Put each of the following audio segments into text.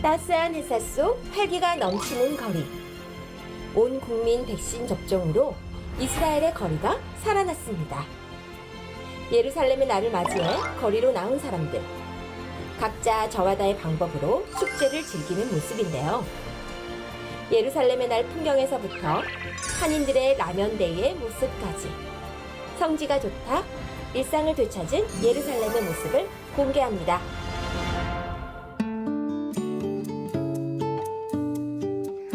따스한 햇살 속 활기가 넘치는 거리. 온 국민 백신 접종으로 이스라엘의 거리가 살아났습니다. 예루살렘의 날을 맞이해 거리로 나온 사람들. 각자 저마다의 방법으로 축제를 즐기는 모습인데요. 예루살렘의 날 풍경에서부터 한인들의 라면데이의 모습까지 성지가 좋다, 일상을 되찾은 예루살렘의 모습을 공개합니다.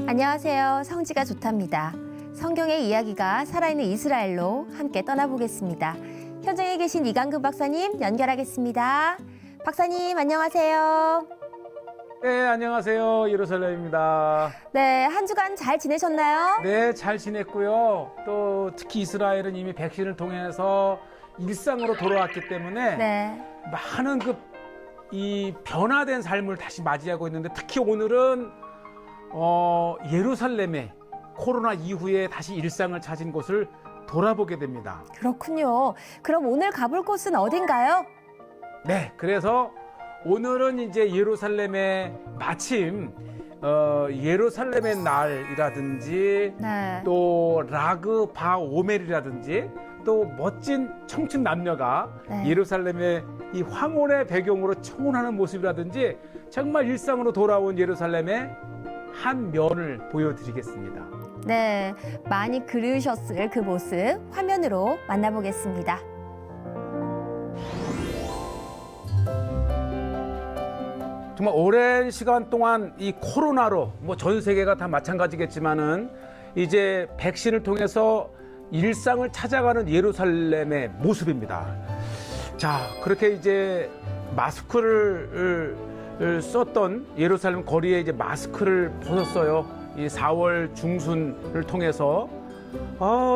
안녕하세요. 성지가 좋답니다. 성경의 이야기가 살아있는 이스라엘로 함께 떠나보겠습니다. 현장에 계신 이강근 박사님 연결하겠습니다. 박사님 안녕하세요. 네, 안녕하세요. 예루살렘입니다. 네, 한 주간 잘 지내셨나요? 네, 잘 지냈고요. 또 특히 이스라엘은 이미 백신을 통해서 일상으로 돌아왔기 때문에 네. 많은 이 변화된 삶을 다시 맞이하고 있는데 특히 오늘은 예루살렘에 코로나 이후에 다시 일상을 찾은 곳을 돌아보게 됩니다. 그렇군요. 그럼 오늘 가볼 곳은 어딘가요? 네, 그래서 오늘은 이제 예루살렘에 마침 예루살렘의 날이라든지 네. 또 라그 바 오멜이라든지 또 멋진 청춘 남녀가 네. 예루살렘의 이 황혼의 배경으로 청혼하는 모습이라든지 정말 일상으로 돌아온 예루살렘의 한 면을 보여드리겠습니다. 네, 많이 그리우셨을 그 모습 화면으로 만나보겠습니다. 정말 오랜 시간 동안 이 코로나로 뭐 전 세계가 다 마찬가지겠지만은 이제 백신을 통해서 일상을 찾아가는 예루살렘의 모습입니다. 자, 그렇게 이제 마스크를 썼던 예루살렘 거리에 이제 마스크를 벗었어요. 이 4월 중순을 통해서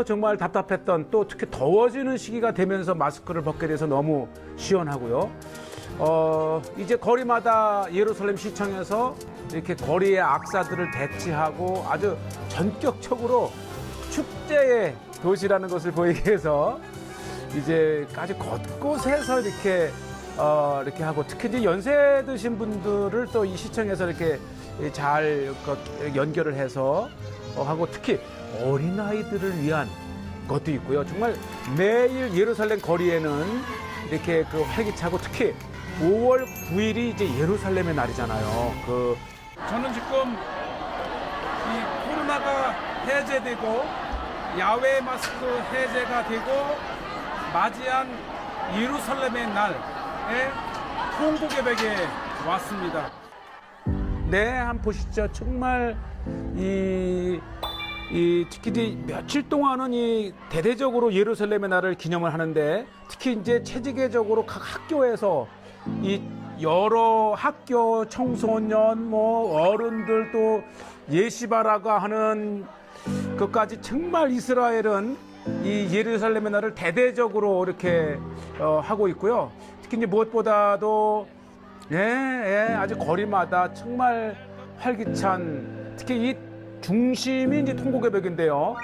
정말 답답했던 또 특히 더워지는 시기가 되면서 마스크를 벗게 돼서 너무 시원하고요. 이제 거리마다 예루살렘 시청에서 이렇게 거리의 악사들을 배치하고 아주 전격적으로 축제의 도시라는 것을 보이기 위해서 이제 아주 곳곳에서 이렇게 하고 특히 이제 연세 드신 분들을 또 이 시청에서 이렇게 잘 연결을 해서 하고 특히 어린아이들을 위한 것도 있고요. 정말 매일 예루살렘 거리에는 이렇게 활기차고 특히 5월 9일이 이제 예루살렘의 날이잖아요. 저는 지금 이 코로나가 해제되고 야외 마스크 해제가 되고 맞이한 예루살렘의 날에 통곡의벽에 왔습니다. 네, 한번 보시죠. 정말 특히 이제 며칠 동안은 이 대대적으로 예루살렘의 날을 기념을 하는데 특히 이제 체계적으로 각 학교에서 이 여러 학교 청소년 어른들 또 예시바라고 하는 것까지 정말 이스라엘은 이 예루살렘의 날을 대대적으로 이렇게 하고 있고요. 특히 이제 무엇보다도 아주 거리마다 정말 활기찬 특히 이 중심이 이제 통곡의 벽인데요.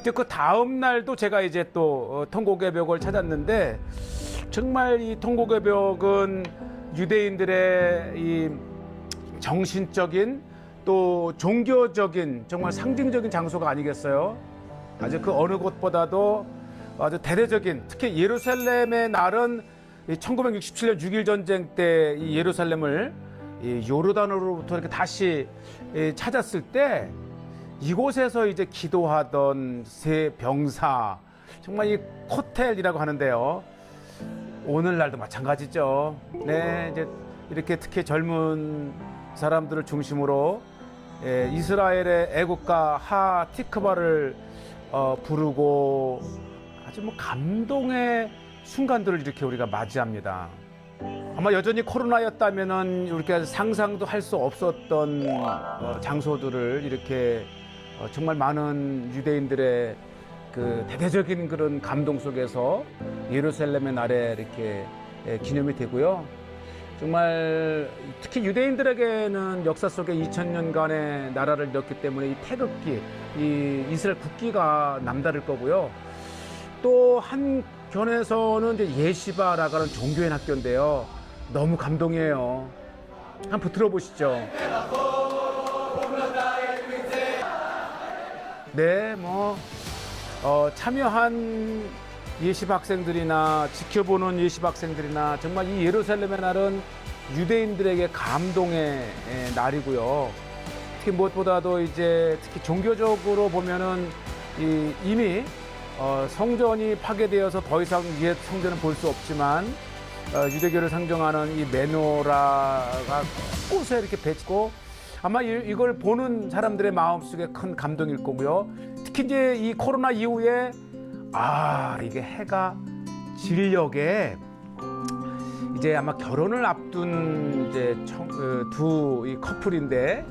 이제 그 다음 날도 제가 이제 또 통곡의 벽을 찾았는데 정말 이 통곡의 벽은 유대인들의 이 정신적인 또 종교적인 정말 상징적인 장소가 아니겠어요? 아주 그 어느 곳보다도 아주 대대적인 특히 예루살렘의 날은 1967년 6.1 전쟁 때 이 예루살렘을 이 요르단으로부터 이렇게 다시 찾았을 때 이곳에서 이제 기도하던 새 병사 정말 이 코텔이라고 하는데요. 오늘날도 마찬가지죠. 네, 이제 이렇게 특히 젊은 사람들을 중심으로 이스라엘의 애국가 하티크바를 부르고 아주 감동의 순간들을 이렇게 우리가 맞이합니다. 아마 여전히 코로나였다면은 우리가 상상도 할 수 없었던 장소들을 이렇게 정말 많은 유대인들의 그 대대적인 그런 감동 속에서 예루살렘의 날에 이렇게 기념이 되고요. 정말 특히 유대인들에게는 역사 속에 2000년간의 나라를 이뤘기 때문에 이 태극기, 이 이스라엘 국기가 남다를 거고요. 또 한편에서는 이제 예시바라고 하는 종교인 학교인데요. 너무 감동이에요. 한번 들어보시죠. 네, 뭐 참여한 예시 학생들이나 지켜보는 예시 학생들이나 정말 이 예루살렘의 날은 유대인들에게 감동의 날이고요. 특히 무엇보다도 이제 특히 종교적으로 보면은 이미 성전이 파괴되어서 더 이상 옛 성전은 볼 수 없지만 유대교를 상징하는 이 메노라가 곳곳에 이렇게 배치고 아마 이걸 보는 사람들의 마음속에 큰 감동일 거고요. 특히 이제 이 코로나 이후에 이게 해가 지려게 이제 아마 결혼을 앞둔 이제 두 이 커플인데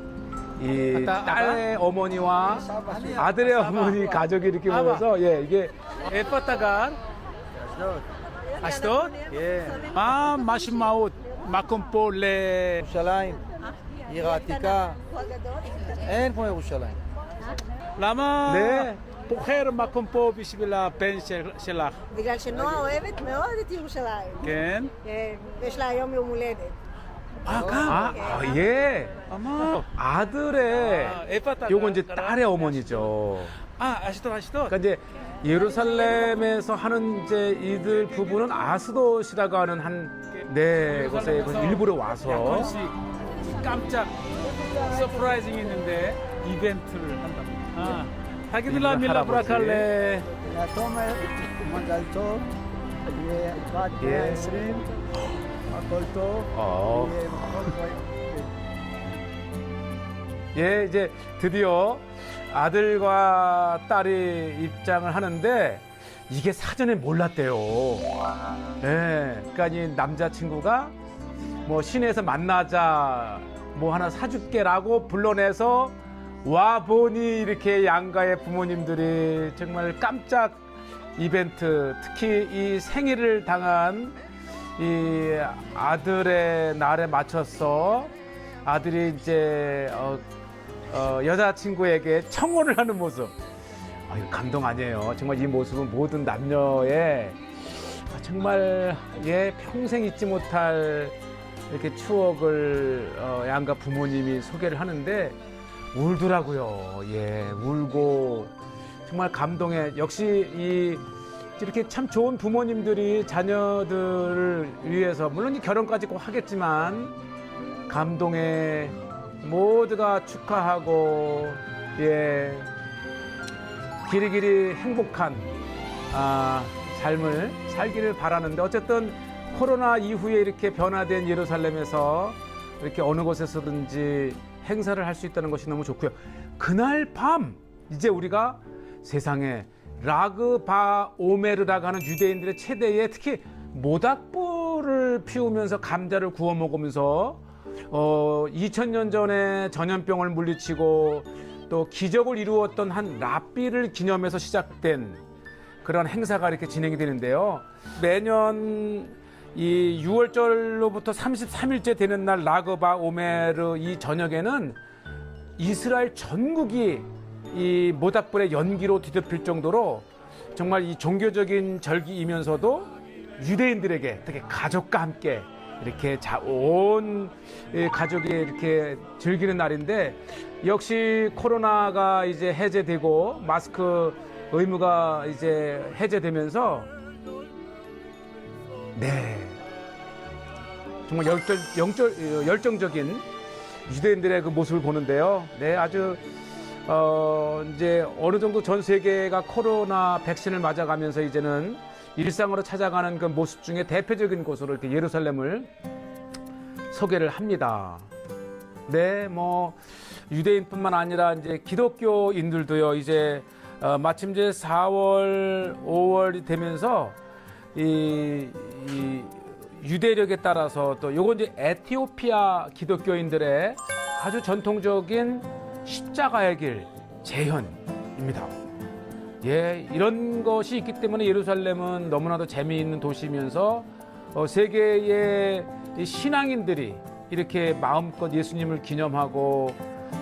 이 딸의 어머니와 아들의 어머니 가족이 이렇게 모여서 이게 에파타간 אשדוד? מה משמעות מקום פה ירושלים, עיר העתיקה, אין כמו ירושלים. למה 네. בוחר מקום פה בשביל הבן שלך? בגלל שנועה אוהבת מאוד את ירושלים. כן? כן, יש לה היום יום הולדת. 예. אמר. 아들의 에파타간. 요건 이제 딸의 어머니죠. אשדוד. 그러니까 이제 예루살렘에서 하는 이제 이들 부부는 아스돗이라고 하는 곳에 일부러 와서 약간씩 깜짝 서프라이징이 있는데 이벤트를 한답니다. 하기들라 밀라 브라칼레. תומר, מזל טוב, יהיה בת 120, הכל טוב, יהיה בכל דברים. 예, 이제 드디어 아들과 딸이 입장을 하는데 이게 사전에 몰랐대요. 예, 그러니까 이 남자친구가 뭐 시내에서 만나자 뭐 하나 사줄게라고 불러내서 와 보니 이렇게 양가의 부모님들이 정말 깜짝 이벤트, 특히 이 생일을 당한 이 아들의 날에 맞춰서 아들이 이제 여자친구에게 청혼을 하는 모습. 이거 감동 아니에요. 정말 이 모습은 모든 남녀의 정말 평생 잊지 못할 이렇게 추억을 양가 부모님이 소개를 하는데 울더라고요. 울고 정말 감동해. 역시 이렇게 참 좋은 부모님들이 자녀들을 위해서 물론 결혼까지 꼭 하겠지만 감동에 모두가 축하하고 길이길이 행복한 삶을 살기를 바라는데 어쨌든 코로나 이후에 이렇게 변화된 예루살렘에서 이렇게 어느 곳에서든지 행사를 할 수 있다는 것이 너무 좋고요. 그날 밤 이제 우리가 세상에 라그바 오메르라고 하는 유대인들의 최대의 특히 모닥불을 피우면서 감자를 구워 먹으면서 2000년 전에 전염병을 물리치고 또 기적을 이루었던 한 랍비를 기념해서 시작된 그런 행사가 이렇게 진행이 되는데요. 매년 이 6월절로부터 33일째 되는 날 라그바 오메르 이 저녁에는 이스라엘 전국이 이 모닥불의 연기로 뒤덮일 정도로 정말 이 종교적인 절기이면서도 유대인들에게 특히 가족과 함께 이렇게 온 가족이 이렇게 즐기는 날인데 역시 코로나가 이제 해제되고 마스크 의무가 이제 해제되면서 정말 열정적인 유대인들의 그 모습을 보는데요. 아주 이제 어느 정도 전 세계가 코로나 백신을 맞아가면서 이제는 일상으로 찾아가는 그 모습 중에 대표적인 곳으로 이렇게 예루살렘을 소개를 합니다. 뭐 유대인뿐만 아니라 이제 기독교인들도요. 이제 마침 이제 4월, 5월이 되면서 이 유대력에 따라서 또 요건 이제 에티오피아 기독교인들의 아주 전통적인 십자가의 길 재현입니다. 이런 것이 있기 때문에 예루살렘은 너무나도 재미있는 도시이면서 세계의 신앙인들이 이렇게 마음껏 예수님을 기념하고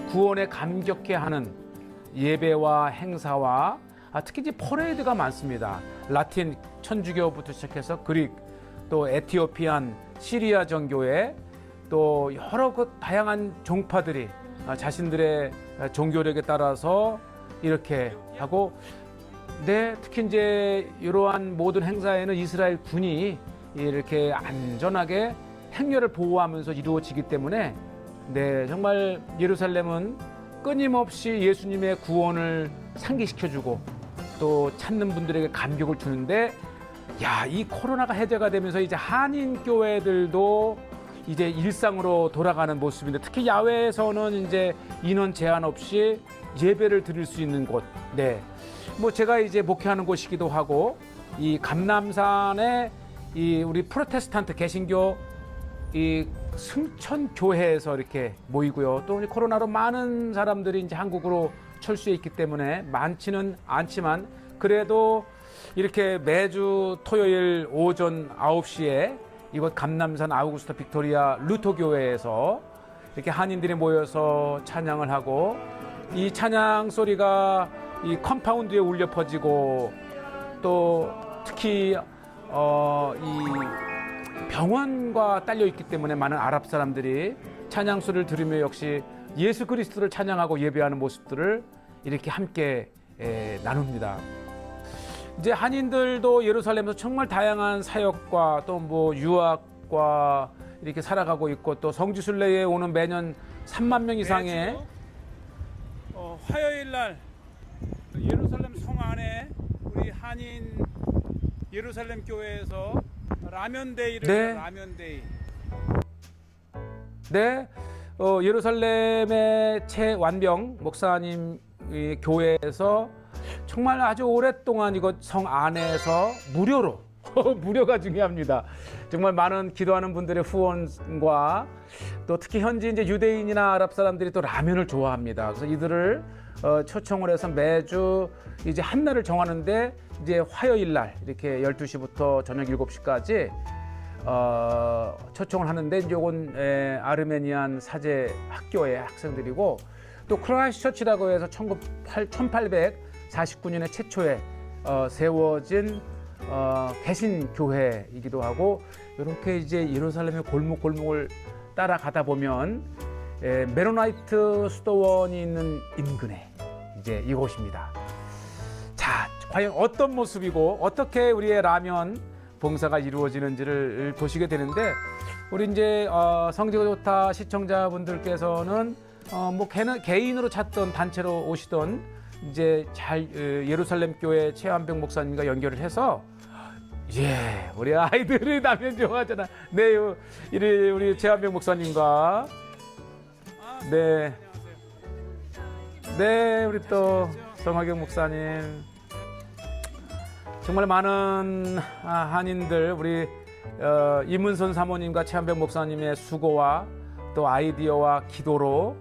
구원에 감격해하는 예배와 행사와 특히 이제 퍼레이드가 많습니다. 라틴 천주교부터 시작해서 그릭 또 에티오피안 시리아 정교회 또 여러 그 다양한 종파들이 자신들의 종교력에 따라서 이렇게 하고, 네, 특히 이제 이러한 모든 행사에는 이스라엘 군이 이렇게 안전하게 행렬을 보호하면서 이루어지기 때문에, 네, 정말 예루살렘은 끊임없이 예수님의 구원을 상기시켜주고 또 찾는 분들에게 감격을 주는데, 야, 이 코로나가 해제가 되면서 이제 한인 교회들도 이제 일상으로 돌아가는 모습인데, 특히 야외에서는 이제 인원 제한 없이 예배를 드릴 수 있는 곳, 네, 뭐 제가 이제 목회하는 곳이기도 하고, 이 감남산에 이 우리 프로테스탄트 개신교 이 승천 교회에서 이렇게 모이고요. 또 코로나로 많은 사람들이 이제 한국으로 철수해 있기 때문에 많지는 않지만, 그래도 이렇게 매주 토요일 오전 9시에 이곳 감남산 아우구스타 빅토리아 루터 교회에서 이렇게 한인들이 모여서 찬양을 하고, 이 찬양 소리가 이 컴파운드에 울려 퍼지고, 또 특히 이 병원과 딸려 있기 때문에 많은 아랍 사람들이 찬양 소리를 들으며 역시 예수 그리스도를 찬양하고 예배하는 모습들을 이렇게 함께 나눕니다. 이제 한인들도 예루살렘에서 정말 다양한 사역과 또 뭐 유학과 이렇게 살아가고 있고, 또 성지순례에 오는 매년 3만 명 이상의 화요일 날 예루살렘 성 안에 우리 한인 예루살렘 교회에서 라면데이를 네. 해요. 라면데이. 네, 예루살렘의 최완병 목사님 이 교회에서 정말 아주 오랫동안 이것 성 안에서 무료로 무료가 중요합니다. 정말 많은 기도하는 분들의 후원과 또 특히 현지 이제 유대인이나 아랍 사람들이 또 라면을 좋아합니다. 그래서 이들을 초청을 해서 매주 이제 한 날을 정하는데, 이제 화요일 날 이렇게 12시부터 저녁 7시까지 초청을 하는데, 이제 이건 아르메니안 사제 학교의 학생들이고, 또 크라이스처치라고 해서 1849년에 최초에 세워진 개신 교회이기도 하고, 이렇게 이제 예루살렘의 골목골목을 따라가다 보면 메로나이트 수도원이 있는 인근에 이제 이곳입니다. 자, 과연 어떤 모습이고 어떻게 우리의 라면 봉사가 이루어지는지를 보시게 되는데, 우리 이제 성지가 좋다 시청자분들께서는 뭐 개인으로 찾던 단체로 오시던 이제 잘 예루살렘 교회 최완병 목사님과 연결을 해서, 예, 우리 아이들이 라면 좋아하잖아. 네, 우리 최완병 목사님과 네, 네, 우리 또 성화경 목사님, 정말 많은 한인들, 우리 이문선 사모님과 최한병 목사님의 수고와 또 아이디어와 기도로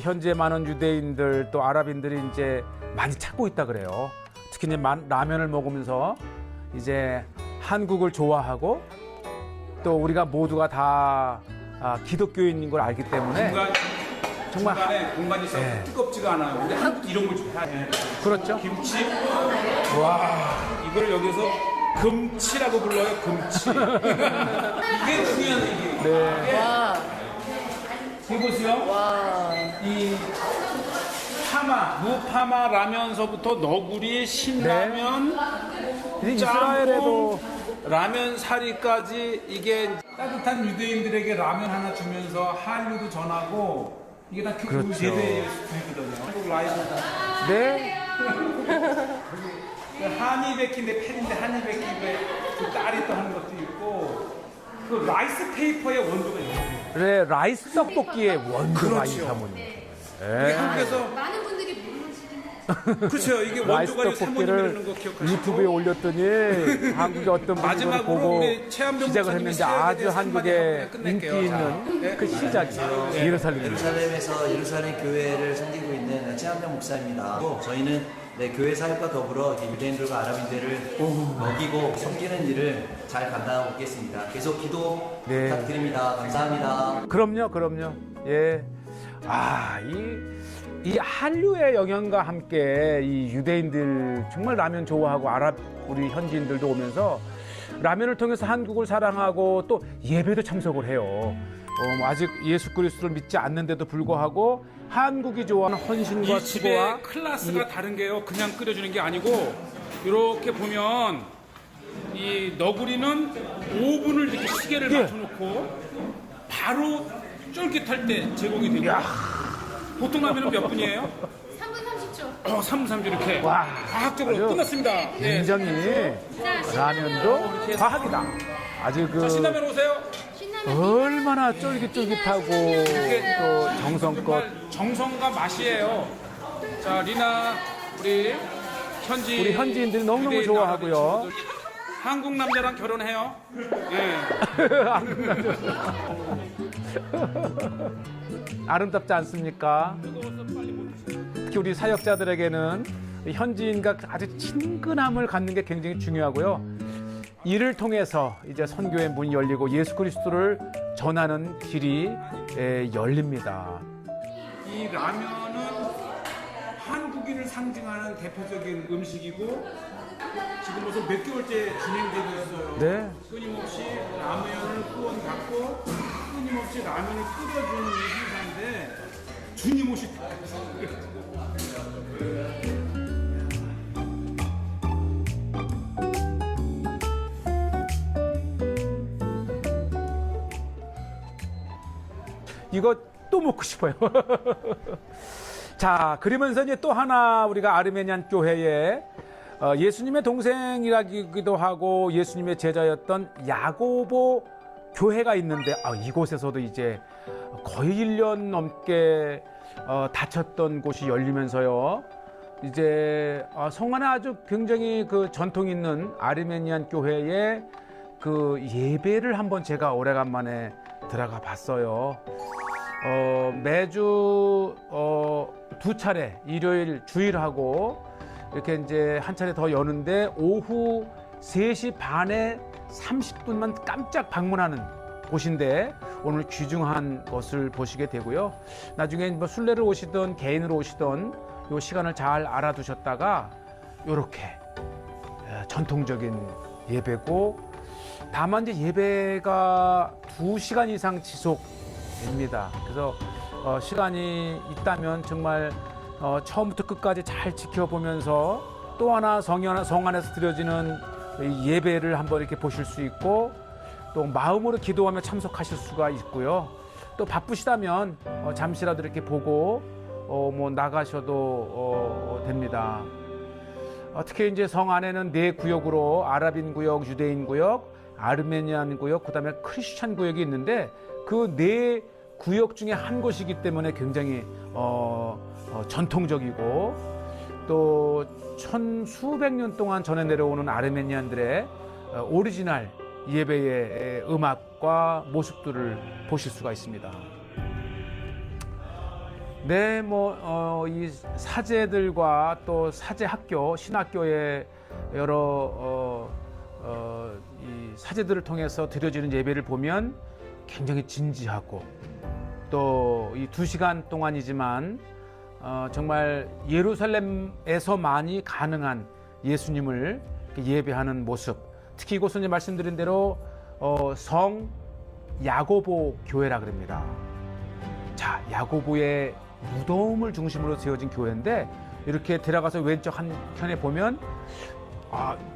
현재 많은 유대인들 또 아랍인들이 이제 많이 찾고 있다 그래요. 특히 이제 라면을 먹으면서 이제 한국을 좋아하고, 또 우리가 모두가 다 기독교인인 걸 알기 때문에 정말 중간에 공간이 있어서 뜨겁지가 않아요. 근데 한국 이런 걸 좋아해요. 그렇죠. 김치. 와, 이걸 여기서 금치라고 불러요. 금치. 이게 중요한 얘기예요. 네. 와, 이거 보세요. 와. 이 파마, 무파마 라면서부터 너구리, 신라면, 이제 이스라엘에도 라면 사리까지, 이게 따뜻한 유대인들에게 라면 하나 주면서 한류도 전하고, 이게 다 그렇죠. 제대의 수준이거든요. 한국 라이브. 네. 한이베키인데 팬인데 한이베키인데 그 딸이 또 하는 것도 있고, 그 라이스 페이퍼의 원조가 있어요. 네, 라이스 떡볶이의 원조가 이 그렇죠. 사모님. 이게 한국에서 많은 분들이 모르시긴 그렇죠. 이게 라이스 원조가 사모님이라는 떡볶이를 거 기억하시고, 유튜브에 올렸더니 한국의 어떤 분이 그걸 마지막으로 보고 우리 최한병 시작을 목사님이 했는데 세월에 아주 대해서 한국의 한마디 하고 인기 끝낼게요. 있는 그 시작이에요. 예루살렘입니다. 예루살렘에서 예루살렘 교회를 섬기고 있는 최한병 목사입니다. 저희는 교회 사역과 더불어 유대인들과 아랍인들을 먹이고 섬기는 일을 잘 감당하고 있겠습니다. 계속 기도 네. 부탁드립니다. 감사합니다. 그럼요. 예. 이 한류의 영향과 함께 이 유대인들 정말 라면 좋아하고 아랍 우리 현지인들도 오면서 라면을 통해서 한국을 사랑하고 또 예배도 참석을 해요. 아직 예수 그리스도를 믿지 않는데도 불구하고 한국이 좋아하는 헌신과 이 집의 수고와 클래스가 다른 게요. 그냥 끓여주는 게 아니고 이렇게 보면 이 너구리는 5분을 이렇게 시계를 예. 맞춰놓고 바로 쫄깃할 때 제공이 되고 보통 라면은 몇 분이에요? 3분 30초. 3분 3초 이렇게 와, 과학적으로 아주 끝났습니다. 네. 굉장히 라면도 과학이다. 아주 자, 신라면 오세요. 얼마나 쫄깃쫄깃하고 또 정성껏 정말 정성과 맛이에요. 자, 리나 우리 현지인들이 너무너무 유대인 좋아하고요. 아랍인 친구들. 한국 남자랑 결혼해요. 예. 아름답지 않습니까? 특히 우리 사역자들에게는 현지인과 아주 친근함을 갖는 게 굉장히 중요하고요. 이를 통해서 이제 선교의 문이 열리고 예수 그리스도를 전하는 길이 열립니다. 이 라면은 한국인을 상징하는 대표적인 음식이고 지금 벌써 몇 개월째 진행되고 있어요. 네. 끊임없이 라면을 후원 갖고 끊임없이 라면을 끓여주는 이 행사인데 주님 오실 때 이거 또 먹고 싶어요. 자, 그러면서 이제 또 하나 우리가 아르메니안 교회에 예수님의 동생이라기도 하고 예수님의 제자였던 야고보 교회가 있는데 이곳에서도 이제 거의 1년 넘게 닫혔던 곳이 열리면서요. 이제 성 안에 아주 굉장히 그 전통 있는 아르메니안 교회에 그 예배를 한번 제가 오래간만에 들어가 봤어요. 매주 두 차례 일요일 주일하고 이렇게 이제 한 차례 더 여는데 오후 3시 반에 30분만 깜짝 방문하는 곳인데 오늘 귀중한 것을 보시게 되고요. 나중에 뭐 순례를 오시던 개인으로 오시던 요 시간을 잘 알아두셨다가 요렇게 전통적인 예배고 다만 이제 예배가 2시간 이상 지속됩니다. 그래서 시간이 있다면 정말 처음부터 끝까지 잘 지켜보면서 또 하나 성 안에서 드려지는 이 예배를 한번 이렇게 보실 수 있고 또 마음으로 기도하며 참석하실 수가 있고요. 또 바쁘시다면 잠시라도 이렇게 보고 뭐 나가셔도 됩니다. 특히 이제 성 안에는 4구역으로 아랍인 구역, 유대인 구역, 아르메니안 구역, 그다음에 크리스찬 구역이 있는데 그 4구역 중에 한 곳이기 때문에 굉장히 전통적이고 또 천수백 년 동안 전해 내려오는 아르메니안들의 오리지널 예배의 음악과 모습들을 보실 수가 있습니다. 네, 이 사제들과 또 사제 학교, 신학교의 여러 이 사제들을 통해서 드려지는 예배를 보면 굉장히 진지하고 또 이 2시간 동안이지만 정말 예루살렘에서만이 가능한 예수님을 예배하는 모습. 특히 이곳은 이제 말씀드린 대로 성 야고보 교회라 그럽니다. 자, 야고보의 무덤을 중심으로 지어진 교회인데 이렇게 들어가서 왼쪽 한켠에 보면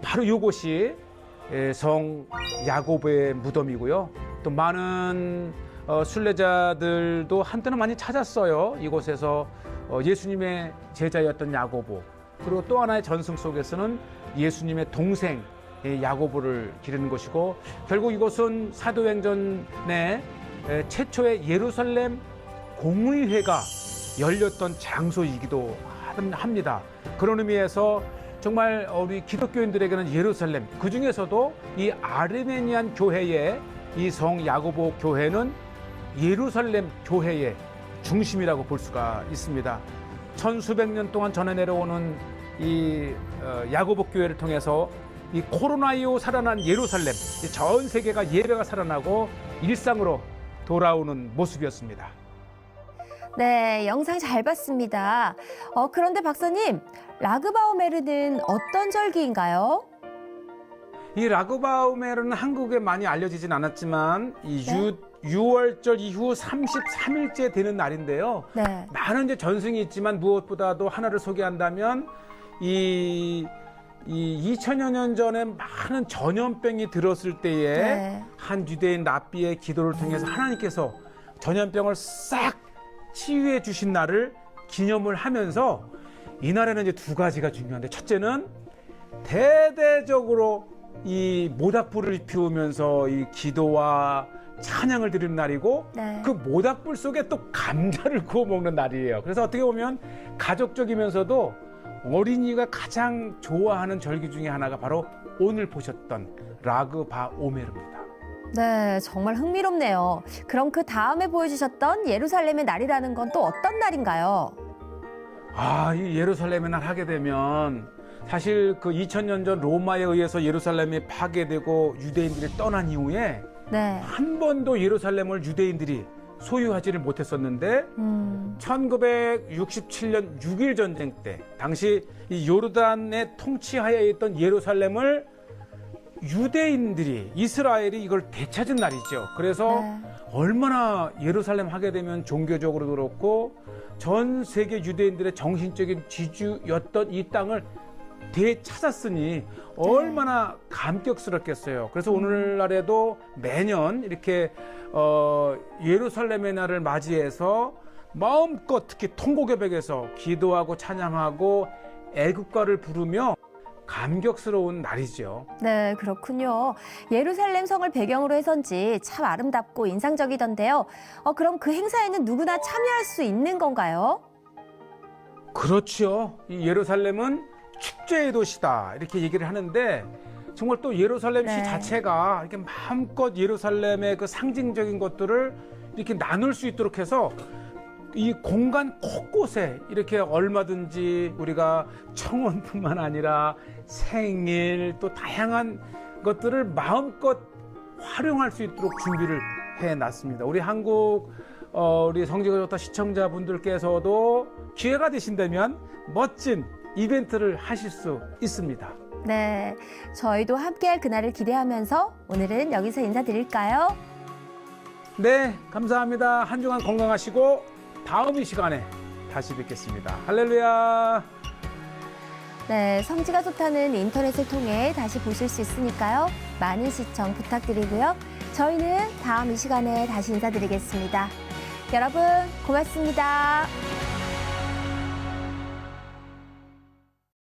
바로 이곳이 성 야고보의 무덤이고요. 또 많은 순례자들도 한때는 많이 찾았어요. 이곳에서 예수님의 제자였던 야고보, 그리고 또 하나의 전승 속에서는 예수님의 동생 야고보를 기르는 것이고, 결국 이곳은 사도행전에 최초의 예루살렘 공의회가 열렸던 장소이기도 합니다. 그런 의미에서 정말 우리 기독교인들에게는 예루살렘, 그 중에서도 이 아르메니안 교회의 이 성 야고보 교회는 예루살렘 교회의 중심이라고 볼 수가 있습니다. 천수백 년 동안 전해 내려오는 이 야고보 교회를 통해서 이 코로나 이후 살아난 예루살렘, 전 세계가 예배가 살아나고 일상으로 돌아오는 모습이었습니다. 네, 영상 잘 봤습니다. 그런데 박사님, 라그바오메르는 어떤 절기인가요? 이 라그바오메르는 한국에 많이 알려지진 않았지만 이 6월절 이후 33일째 되는 날인데요. 네. 많은 이제 전승이 있지만 무엇보다도 하나를 소개한다면 이 2000여 년 전에 많은 전염병이 들었을 때에 네. 한 유대인 랍비의 기도를 통해서 하나님께서 전염병을 싹 치유해 주신 날을 기념을 하면서 이 날에는 이제 두 가지가 중요한데, 첫째는 대대적으로 이 모닥불을 피우면서 이 기도와 찬양을 드리는 날이고, 네. 그 모닥불 속에 또 감자를 구워 먹는 날이에요. 그래서 어떻게 보면 가족적이면서도 어린이가 가장 좋아하는 절기 중에 하나가 바로 오늘 보셨던 라그 바 오메르입니다. 네, 정말 흥미롭네요. 그럼 그 다음에 보여주셨던 예루살렘의 날이라는 건 또 어떤 날인가요? 이 예루살렘의 날 하게 되면 사실 그 2000년 전 로마에 의해서 예루살렘이 파괴되고 유대인들이 떠난 이후에 네. 한 번도 예루살렘을 유대인들이 소유하지를 못했었는데 1967년 6.1 전쟁 때 당시 이 요르단의 통치하에 있던 예루살렘을 유대인들이, 이스라엘이 이걸 되찾은 날이죠. 그래서 네. 얼마나 예루살렘 하게 되면 종교적으로 그렇고 전 세계 유대인들의 정신적인 지주였던 이 땅을 되찾았으니 얼마나 감격스럽겠어요. 그래서 오늘날에도 매년 이렇게 예루살렘의 날을 맞이해서 마음껏 특히 통곡여백에서 기도하고 찬양하고 애국가를 부르며 감격스러운 날이죠. 네, 그렇군요. 예루살렘 성을 배경으로 해서인지 참 아름답고 인상적이던데요. 그럼 그 행사에는 누구나 참여할 수 있는 건가요? 그렇죠. 이 예루살렘은 축제의 도시다 이렇게 얘기를 하는데, 정말 또 예루살렘시 네. 자체가 이렇게 마음껏 예루살렘의 그 상징적인 것들을 이렇게 나눌 수 있도록 해서 이 공간 곳곳에 이렇게 얼마든지 우리가 청혼뿐만 아니라 생일 또 다양한 것들을 마음껏 활용할 수 있도록 준비를 해놨습니다. 우리 한국 우리 성지가 좋다 시청자분들께서도 기회가 되신다면 멋진 이벤트를 하실 수 있습니다. 네, 저희도 함께할 그날을 기대하면서 오늘은 여기서 인사드릴까요? 네, 감사합니다. 한 주간 건강하시고 다음 이 시간에 다시 뵙겠습니다. 할렐루야. 네, 성지가 좋다는 인터넷을 통해 다시 보실 수 있으니까요. 많은 시청 부탁드리고요. 저희는 다음 이 시간에 다시 인사드리겠습니다. 여러분, 고맙습니다.